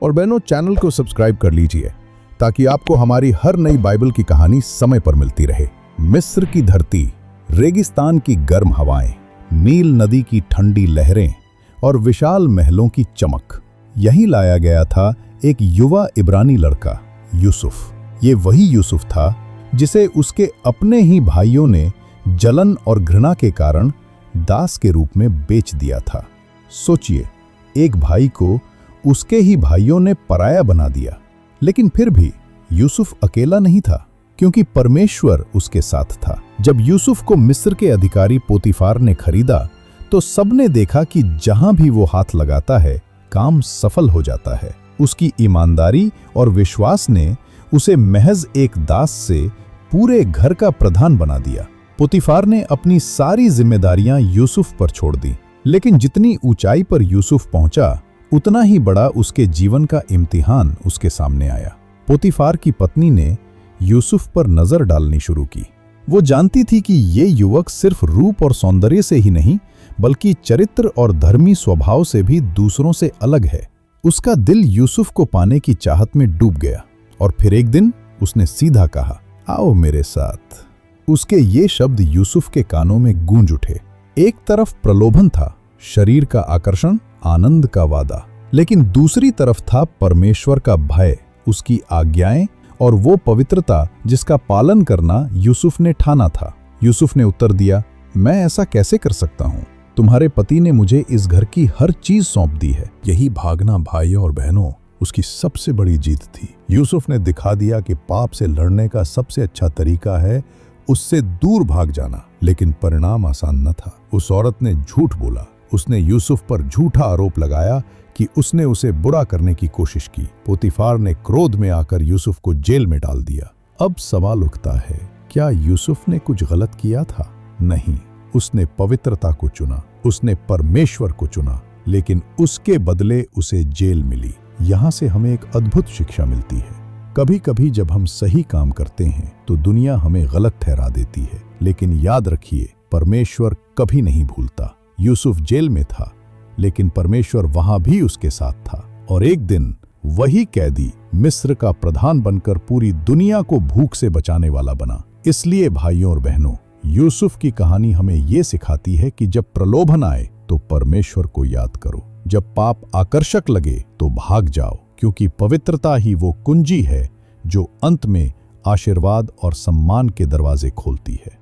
और बहनों, चैनल को सब्सक्राइब कर लीजिए ताकि आपको हमारी हर नई बाइबल की कहानी समय पर मिलती रहे। मिस्र की धरती, रेगिस्तान की गर्म हवाएं, नील नदी की ठंडी लहरें और विशाल महलों की चमक। यहीं लाया गया था एक युवा इब्रानी लड़का, यूसुफ। ये वही यूसुफ था जिसे उसके अपने ही भाइयों ने जलन और घृणा के कारण दास के रूप में बेच दिया था। सोचिए, एक भाई को उसके ही भाइयों ने पराया बना दिया। लेकिन फिर भी यूसुफ अकेला नहीं था, क्योंकि परमेश्वर उसके साथ था। जब यूसुफ को मिस्र के अधिकारी पोतीफार ने खरीदा तो सबने देखा कि जहां भी वो हाथ लगाता है, काम सफल हो जाता है। उसकी ईमानदारी और विश्वास ने उसे महज एक दास से पूरे घर का प्रधान बना दिया। पोतीफार ने अपनी सारी जिम्मेदारियां यूसुफ पर छोड़ दी। लेकिन जितनी ऊंचाई पर यूसुफ पहुंचा, उतना ही बड़ा उसके जीवन का इम्तिहान उसके सामने आया। पोतीफार की पत्नी ने यूसुफ पर नजर डालनी शुरू की। वो जानती थी कि ये युवक सिर्फ रूप और सौंदर्य से ही नहीं, बल्कि चरित्र और धर्मी स्वभाव से भी दूसरों से अलग है। उसका दिल यूसुफ को पाने की चाहत में डूब गया और फिर एक दिन उसने सीधा कहा, आओ मेरे साथ। उसके ये शब्द यूसुफ के कानों में गूंज उठे। एक तरफ प्रलोभन था, शरीर का आकर्षण, आनंद का वादा, लेकिन दूसरी तरफ था परमेश्वर का भय, उसकी आज्ञाएं और वो पवित्रता जिसका पालन करना यूसुफ ने ठाना था। यूसुफ ने उत्तर दिया, मैं ऐसा कैसे कर सकता हूँ? तुम्हारे पति ने मुझे इस घर की हर चीज सौंप दी है। यही भागना भाइयों और बहनों उसकी सबसे बड़ी जीत थी। यूसुफ ने दिखा दिया कि पाप से लड़ने का सबसे अच्छा तरीका है उससे दूर भाग जाना। लेकिन परिणाम आसान न था। उस औरत ने झूठ बोला। उसने यूसुफ पर झूठा आरोप लगाया कि उसने उसे बुरा करने की कोशिश की। पोतीफार ने क्रोध में आकर यूसुफ को जेल में डाल दिया। अब सवाल उठता है, क्या यूसुफ ने कुछ गलत किया था? नहीं, उसने पवित्रता को चुना, उसने परमेश्वर को चुना, लेकिन उसके बदले उसे जेल मिली। यहाँ से हमें एक अद्भुत शिक्षा मिलती है। कभी कभी जब हम सही काम करते हैं तो दुनिया हमें गलत ठहरा देती है, लेकिन याद रखिए, परमेश्वर कभी नहीं भूलता। यूसुफ जेल में था, लेकिन परमेश्वर वहां भी उसके साथ था। और एक दिन वही कैदी मिस्र का प्रधान बनकर पूरी दुनिया को भूख से बचाने वाला बना। इसलिए भाइयों और बहनों, यूसुफ की कहानी हमें ये सिखाती है कि जब प्रलोभन आए तो परमेश्वर को याद करो। जब पाप आकर्षक लगे तो भाग जाओ, क्योंकि पवित्रता ही वो कुंजी है जो अंत में आशीर्वाद और सम्मान के दरवाजे खोलती है।